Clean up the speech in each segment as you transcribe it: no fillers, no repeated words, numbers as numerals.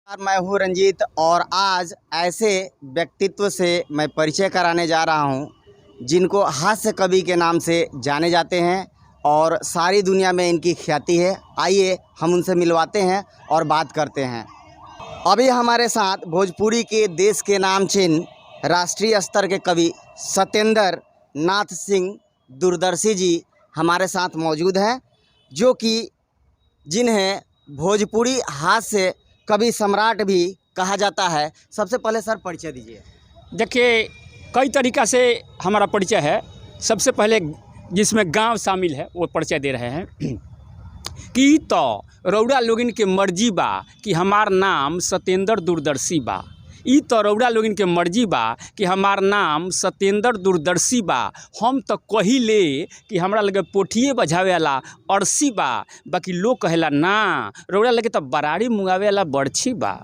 मैं हूं रंजीत और आज ऐसे व्यक्तित्व से मैं परिचय कराने जा रहा हूं जिनको हास्य कवि के नाम से जाने जाते हैं और सारी दुनिया में इनकी ख्याति है। आइए हम उनसे मिलवाते हैं और बात करते हैं। अभी हमारे साथ भोजपुरी के देश के नामचीन राष्ट्रीय स्तर के कवि सत्येंद्र नाथ सिंह दूरदर्शी जी हमारे साथ मौजूद हैं, जो कि जिन्हें भोजपुरी हास्य कवि सम्राट भी कहा जाता है। सबसे पहले सर परिचय दीजिए। देखिए, कई तरीक़ा से हमारा परिचय है। सबसे पहले जिसमें गांव शामिल है वो परिचय दे रहे हैं कि तो रउरा लोगिन के मर्जी बा कि हमार नाम सत्येंद्र दूरदर्शी बा। ई तो रउरा लोगिन के मर्जी बा कि हमार नाम सत्येंद्र दूरदर्शी बा। हम तो कही ले कि हमरा लगे पोठिए बजावे वाला अरसी बा, बाकी लोग कहेला ना रउरा लगे तो बराड़ी मुंगावे वाला बरछी बा।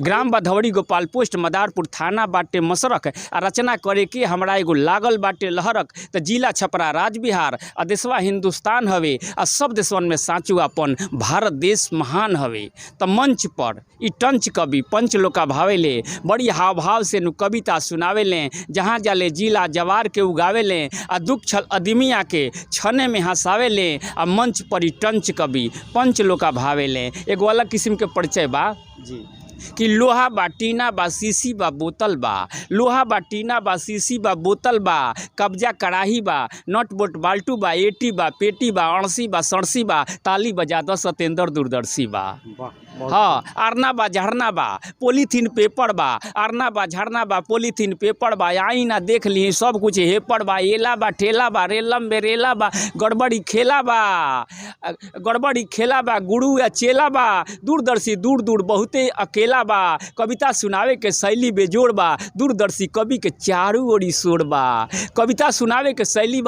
ग्राम बधवड़ी गोपाल पोस्ट मदारपुर थाना बाटे मसरक आ रचना करे के हमरा एगो लागल बाटे लहरक। तो जिला छपरा राज बिहार आ देशवा हिंदुस्तान हवे आ सब देशवन में साचू अपन भारत देश महान हवे। तो मंच पर ई टंच कवि पंच लोका भावेले, बड़ी हाव भाव से नु कविता सुनावेले। जहाँ जाले जिला जवार के उगावेले आ दुख छल अदमिया के छने में हंसावेले। आ मंच पर ई टंच कवि पंच लोका भावेले। एगो अलग किस्म के परिचय बा जी कि लोहा बा टीना बा सीसी बा बोतल बा। लोहा बा टीना बा सीसी बा बोतल बा, कब्जा कड़ाही बा, नट बोट बाल्टू बा, एटी बा पेटी बा, अड़सी बा सड़सी बा, ताली बजा दो सत्येंद्र दूरदर्शी बा। हाँ, आरना बा झरना बा पॉलीथीन पेपर बा। आरना बा झरना बा पॉलीथीन पेपर बा। आई ना देख ली सब कुछ हेपर बा। एला बा ठेला बा रेलम बेरेला बा। गड़बड़ी खेला बा गुरु या चेला बा। दूरदर्शी दूर दूर बहुते अकेला बा। कविता सुनावे के शैली बेजोड़ बा। दूरदर्शी कवि के चारों ओरी शोर बा। कविता सुनावे के शैली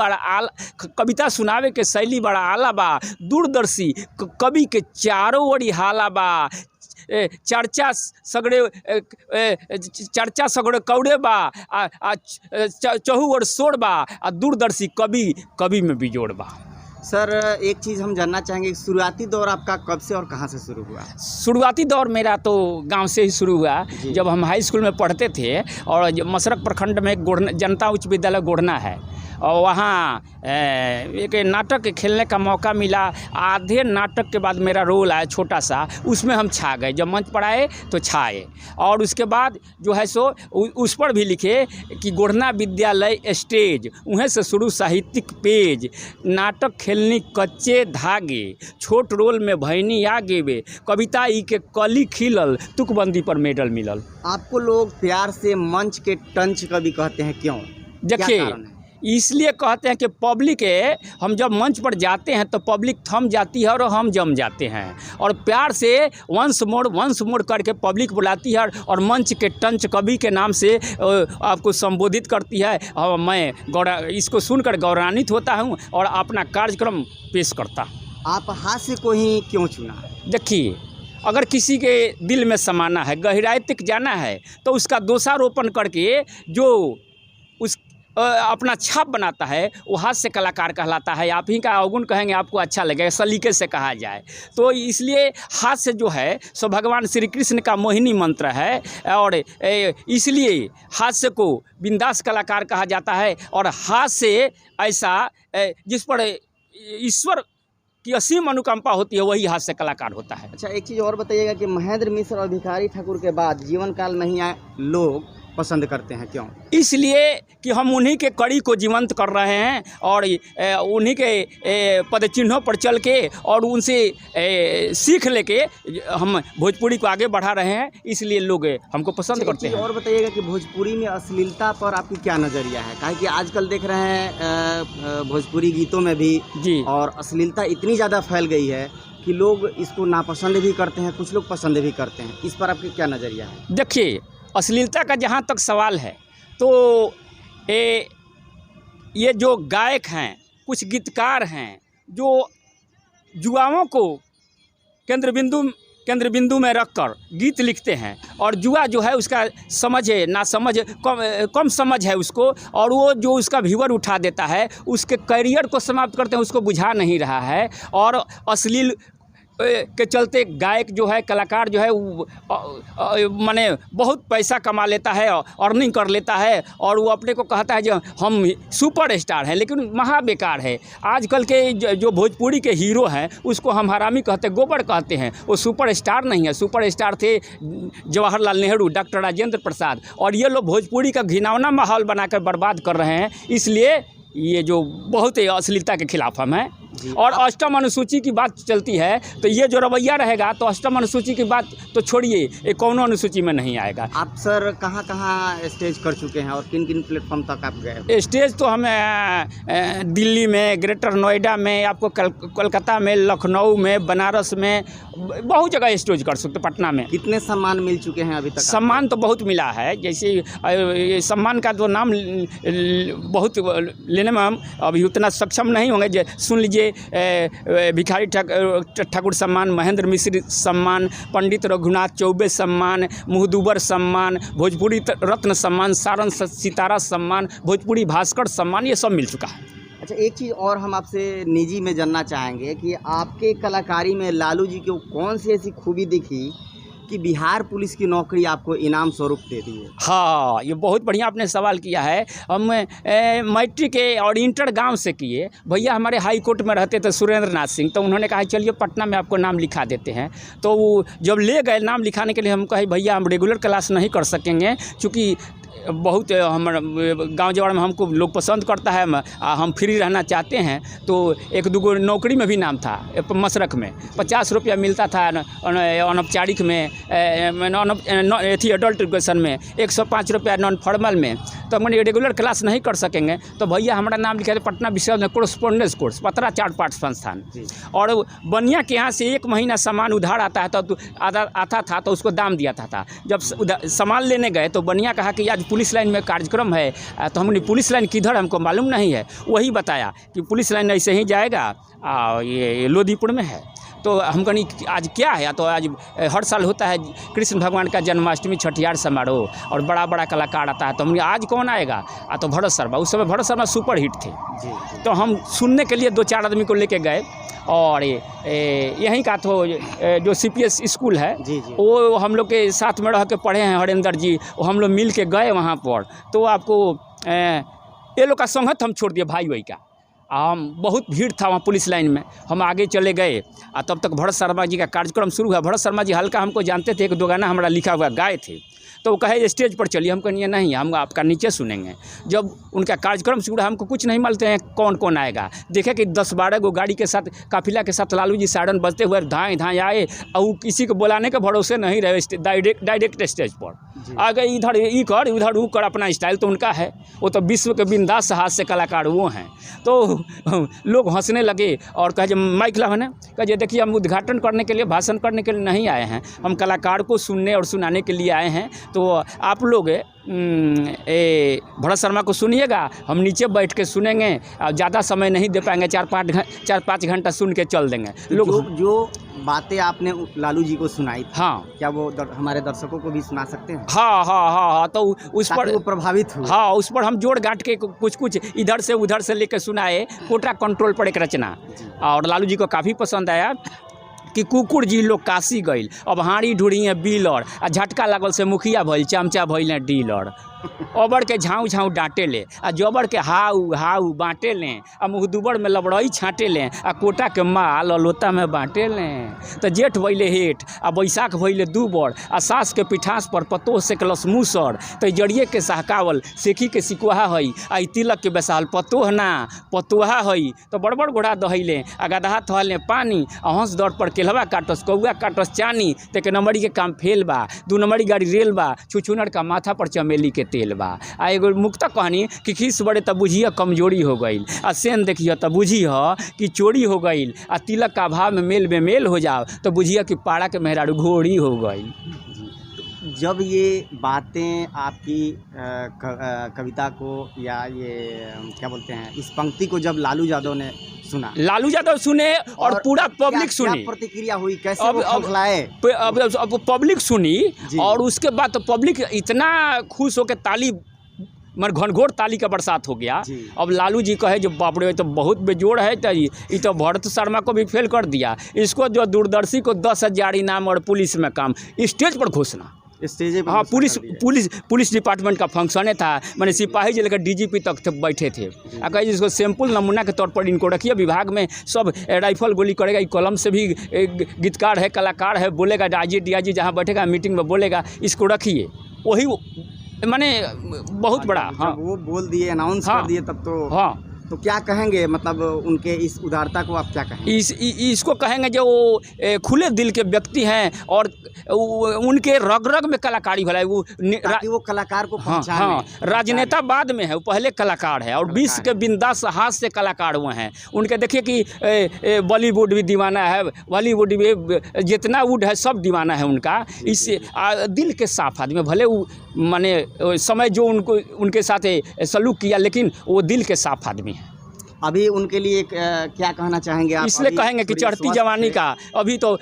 बड़ा आला बा। दूरदर्शी कवि के चारों ओरी हाला बा। चर्चा सगड़े कौड़े बा चहु और शोर बा। आ दूरदर्शी कवि में बिजोड़ बा। सर एक चीज़ हम जानना चाहेंगे, शुरुआती दौर आपका कब से और कहाँ से शुरू हुआ? शुरुआती दौर मेरा तो गांव से ही शुरू हुआ। जब हम हाई स्कूल में पढ़ते थे और मसरक प्रखंड में जनता उच्च विद्यालय गोढ़ना है और वहाँ एक नाटक खेलने का मौका मिला। आधे नाटक के बाद मेरा रोल आया छोटा सा, उसमें हम छा गए। जब मंच पर आए तो छाए और उसके बाद जो है सो उस पर भी लिखे कि गोढ़ना विद्यालय स्टेज, उहें से शुरू साहित्यिक पेज। नाटक खेलनी कच्चे धागे, छोट रोल में भैनी आगे वे। कविता ई के कली खिलल, तुकबंदी पर मेडल मिलल। आपको लोग प्यार से मंच के टंच कवि कहते हैं, क्यों? देखिए, इसलिए कहते हैं कि पब्लिक है, हम जब मंच पर जाते हैं तो पब्लिक थम जाती है और हम जम जाते हैं। और प्यार से वंस मोड़ करके पब्लिक बुलाती है और मंच के टंच कवि के नाम से आपको संबोधित करती है। और मैं इसको सुनकर गौरवान्वित होता हूं और अपना कार्यक्रम पेश करता। आप हास्य को ही क्यों चुना? देखिए, अगर किसी के दिल में समाना है, गहराई तक जाना है, तो उसका दोषारोपण करके जो उस अपना छाप बनाता है वो हास्य कलाकार कहलाता है। आप ही का अवगुण कहेंगे आपको अच्छा लगेगा, सलीके से कहा जाए तो। इसलिए हास्य जो है सो भगवान श्री कृष्ण का मोहिनी मंत्र है और इसलिए हास्य को बिंदास कलाकार कहा जाता है। और हास्य ऐसा जिस पर ईश्वर की असीम अनुकंपा होती है, वही हास्य कलाकार होता है। अच्छा, एक चीज़ और बताइएगा कि महेंद्र मिश्र और भिखारी ठाकुर के बाद जीवन काल में ही लोग पसंद करते हैं, क्यों? इसलिए कि हम उन्हीं के कड़ी को जीवंत कर रहे हैं और उन्हीं के पदचिन्हों पर चल के और उनसे सीख लेके हम भोजपुरी को आगे बढ़ा रहे हैं, इसलिए लोग हमको पसंद करते हैं। और बताइएगा कि भोजपुरी में अश्लीलता पर आपकी क्या नज़रिया है? काहे कि आजकल देख रहे हैं भोजपुरी गीतों में भी जी और अश्लीलता इतनी ज़्यादा फैल गई है कि लोग इसको नापसंद भी करते हैं, कुछ लोग पसंद भी करते हैं। इस पर आपकी क्या नज़रिया है? देखिए, अश्लीलता का जहाँ तक सवाल है तो ये जो गायक हैं, कुछ गीतकार हैं जो जुआओं को केंद्र बिंदु में रखकर गीत लिखते हैं और जुआ जो है उसका समझ है ना समझ कम समझ है उसको, और वो जो उसका व्यूअर उठा देता है उसके करियर को समाप्त करते हैं, उसको बुझा नहीं रहा है। और अश्लील के चलते गायक जो है, कलाकार जो है माने बहुत पैसा कमा लेता है, अर्निंग कर लेता है और वो अपने को कहता है जो हम सुपर स्टार हैं, लेकिन महा बेकार है। आजकल के जो भोजपुरी के हीरो हैं उसको हम हरामी कहते, गोबर कहते हैं। वो सुपर स्टार नहीं है। सुपर स्टार थे जवाहरलाल नेहरू, डॉक्टर राजेंद्र प्रसाद, और ये लोग भोजपुरी का घिनौना माहौल बनाकर बर्बाद कर रहे हैं। इसलिए ये जो बहुत ही अश्लीलता के खिलाफ हम हैं। और अष्टम अनुसूची की बात चलती है तो ये जो रवैया रहेगा तो अष्टम अनुसूची की बात तो छोड़िए, ये कौनो अनुसूची में नहीं आएगा। आप सर कहाँ स्टेज कर चुके हैं और किन किन प्लेटफॉर्म तक आप गए? स्टेज तो हमें दिल्ली में, ग्रेटर नोएडा में, आपको कोलकाता में, लखनऊ में, बनारस में, बहुत जगह स्टेज कर सकते। पटना में कितने सम्मान मिल चुके हैं अभी तक? सम्मान तो बहुत मिला है। जैसे सम्मान का तो नाम बहुत लेने में हम अभी उतना सक्षम नहीं होंगे। सुन लीजिए, भिखारी ठाकुर सम्मान, महेंद्र मिश्र सम्मान, पंडित रघुनाथ चौबे सम्मान, मुहदुबर सम्मान, भोजपुरी रत्न सम्मान, सारन सितारा सम्मान, भोजपुरी भास्कर सम्मान, ये सब मिल चुका है। अच्छा, एक चीज़ और हम आपसे निजी में जानना चाहेंगे कि आपके कलाकारी में लालू जी को कौन सी ऐसी खूबी दिखी कि बिहार पुलिस की नौकरी आपको इनाम स्वरूप दे दी है? हाँ, ये बहुत बढ़िया आपने सवाल किया है। हम मैट्रिक और इंटर गांव से किए। भैया हमारे हाई कोर्ट में रहते थे सुरेंद्र नाथ सिंह, तो उन्होंने कहा चलिए पटना में आपको नाम लिखा देते हैं। तो वो जब ले गए नाम लिखाने के लिए, हम कहे भैया हम रेगुलर क्लास नहीं कर सकेंगे, चूँकि बहुत हमारे गांव जवाड़ में हमको लोग पसंद करता है, हम फ्री रहना चाहते हैं। तो एक दो नौकरी में भी नाम था। मशरक में 50 रुपया मिलता था, अनौपचारिक में, एथी एडल्ट एजुकेशन में 105 रुपया नॉन फॉर्मल में। तो मैंने रेगुलर क्लास नहीं कर सकेंगे, तो भैया हमारा नाम लिखा था पटना विश्वविद्यालय में कोरस्पोंडेंस कोर्स, पत्राचार पाठ संस्थान। और बनिया के यहाँ से 1 महीना सामान उधार आता है तो आता था तो उसको दाम दिया था। जब सामान लेने गए तो बनिया कहा कि आज पुलिस लाइन में कार्यक्रम है। तो हमने पुलिस लाइन किधर, हमको मालूम नहीं है। वही बताया कि पुलिस लाइन ऐसे ही जाएगा, ये लोधीपुर में है। तो हम कहीं आज क्या है, तो आज हर साल होता है कृष्ण भगवान का जन्माष्टमी छठियार समारोह और बड़ा बड़ा कलाकार आता है। तो हमने आज कौन आएगा, तो भरत शर्मा। उस समय भरत शर्मा सुपर हिट थे। तो हम सुनने के लिए 2-4 आदमी को लेके गए और यहीं का तो जो CPS स्कूल है वो हम लोग के साथ में रह के पढ़े हैं, हरेंद्र जी, वो हम लोग मिल के गए वहाँ पर। तो आपको ये लोग का संगत हम छोड़ दिए भाई का। हम बहुत भीड़ था वहाँ पुलिस लाइन में। हम आगे चले गए और तब तक भरत शर्मा जी का कार्यक्रम शुरू हुआ। भरत शर्मा जी हल्का हमको जानते थे, 1-2 गाना हमारा लिखा हुआ गाए थे। तो वो कहे स्टेज पर चलिए, हम कहिए नहीं, हम आपका नीचे सुनेंगे। जब उनका कार्यक्रम शुरू हुआ, हमको कुछ नहीं मालूम है कौन कौन आएगा। देखे कि 10-12 गो गाड़ी के साथ, काफिला के साथ लालू जी सायरन बजते हुए धाएँ आए और किसी को बुलाने के भरोसे नहीं रहे। डायरेक्ट स्टेज पर आ गए, इधर ई कर उधर वो कर, अपना स्टाइल तो उनका है। वो तो विश्व के बिंदास हास्य कलाकार वो हैं। तो लोग हंसने लगे और कहे जब माइक लाने, कहे देखिए हम उद्घाटन करने के लिए, भाषण करने के लिए नहीं आए हैं, हम कलाकार को सुनने और सुनाने के लिए आए हैं। तो आप लोग भरत शर्मा को सुनिएगा, हम नीचे बैठ के सुनेंगे, ज़्यादा समय नहीं दे पाएंगे, 4-5 घंटा सुन के चल देंगे। लोग जो बातें आपने लालू जी को सुनाई, हाँ, क्या वो हमारे दर्शकों को भी सुना सकते हैं? हाँ, तो उस पर वो प्रभावित हुए। हाँ, उस पर हम जोड़ गांठ के कुछ इधर से उधर से लेके सुनाए। कोटा कंट्रोल पर एक रचना, और लालू जी को काफ़ी पसंद आया कि कुकुर जी लोग काशी गइल, अब हाड़ी ढूढ़िए बिलर, आ झटका लागल से मुखिया भइल, चमचा भइल डीलर। अबर के झाँव झाँव डांटे ले, आ जबर के हाउ बाँटे लें, आ मुहदुबर में लबड़ई छाँटे लें, आ कोटा के माल अलोता में बाँटे लें। तो जेठ भइले हेठ, आ बैसाख भइले दूबर, आ सास के पिठास पर पतोह से कलस मूसर। तो जड़िए के सहकावल सेखी के सिकुहा हई, आ तिलक के बेसाल पतोह ना पतोहा हई। तो बड़बड़ घोड़ा दहैले, आ गदहा थहले पानी, आ हंस दौड़ पर केलवा काटस, कौआ काटस चानी। तो 1 नंबरी के काम फेल बा, 2 नंबरी गाड़ी रेल बा, छुछुनर का माथा पर चमेली के तेल बा। आ एगो मुक्ता कहानी कि खीस बड़े तब बुझिया कमजोरी हो गई, आ सेन देखिए तब बुझिया कि चोरी हो गई, आ तिलक का अभाव में मेल हो जाओ तो बुझिया कि पाड़ा के मेहरारू घोड़ी हो गई। जब ये बातें आपकी कविता को या ये क्या बोलते हैं, इस पंक्ति को जब लालू यादव ने सुना, लालू यादव सुने और पूरा पब्लिक सुनी, क्या प्रतिक्रिया हुई, कैसे वो खौखलाए? अब पब्लिक सुनी और उसके बाद तो पब्लिक इतना खुश होकर ताली मर घनघोर ताली का बरसात हो गया। जी। अब लालू जी कहे जो बाप रे तो बहुत बेजोड़ है, तो ये तो भरत शर्मा को भी फेल कर दिया, इसको जो दूरदर्शी को 10,000 इनाम और पुलिस में काम, स्टेज पर घोषणा। स्टेज पे हाँ, घोषणा पुलिस कर दिया। पुलिस पुलिस डिपार्टमेंट का फंक्शन था, मैंने सिपाही से लेकर डीजीपी तक बैठे थे। कहे इसको सैंपल नमूना के तौर पर इनको रखिए, विभाग में सब राइफल गोली करेगा, ये कलम से भी गीतकार है, कलाकार है, बोलेगा आईजी डीआईजी जहाँ बैठेगा मीटिंग में बोलेगा, इसको रखिए। वही माने बहुत बड़ा। जब हाँ वो बोल दिए, अनाउंस हाँ, कर दिए, तब तो हाँ, तो क्या कहेंगे, मतलब उनके इस उदारता को आप क्या कहेंगे? इसको कहेंगे जो वो खुले दिल के व्यक्ति हैं और उनके रग रग में कलाकारी हो रहा है। ताकि वो कलाकार को हाँ पहचाने। हाँ, राजनेता बाद में है, वो पहले कलाकार है और विश्व के बिंदास हाथ से कलाकार हुए हैं। उनके देखिए कि बॉलीवुड भी दीवाना है, बॉलीवुड भी, जितना वुड है सब दीवाना है उनका। इससे दिल के साफ आदमी, भले वो माने समय जो उनके साथ सलूक किया, लेकिन वो दिल के साफ आदमी है। अभी उनके लिए क्या कहना चाहेंगे आप? इसलिए कहेंगे कि चढ़ती जवानी का, अभी तो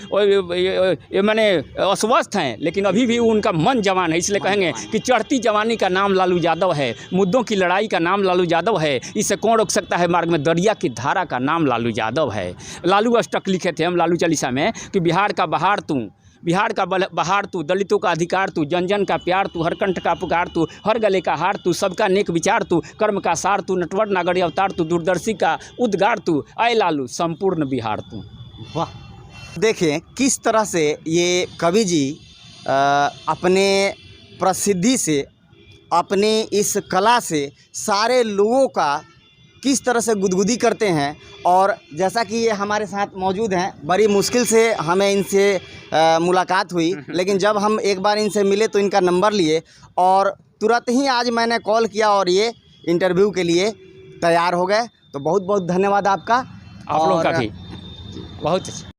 माने अस्वस्थ हैं, लेकिन अभी भी उनका मन जवान है। इसलिए कहेंगे कि चढ़ती जवानी का नाम लालू यादव है, मुद्दों की लड़ाई का नाम लालू यादव है, इससे कौन रोक सकता है मार्ग में दरिया की धारा का नाम लालू यादव है। लालू अष्टक लिखे थे हम लालू चालीसा में कि बिहार का बहार तू, बिहार का बहार तू, दलितों का अधिकार तू, जन जन का प्यार तू, हर कंठ का पुकार तू, हर गले का हार तू, सबका नेक विचार तू, कर्म का सार तू, नटवर नागरी अवतार तू, दूरदर्शी का उद्गार तू, आए लालू संपूर्ण बिहार तू। वाह, देखें किस तरह से ये कवि जी अपने प्रसिद्धि से, अपनी इस कला से सारे लोगों का किस तरह से गुदगुदी करते हैं। और जैसा कि ये हमारे साथ मौजूद हैं, बड़ी मुश्किल से हमें इनसे मुलाकात हुई, लेकिन जब हम एक बार इनसे मिले तो इनका नंबर लिए और तुरंत ही आज मैंने कॉल किया और ये इंटरव्यू के लिए तैयार हो गए। तो बहुत बहुत धन्यवाद आपका। आप लोगों का भी बहुत अच्छा।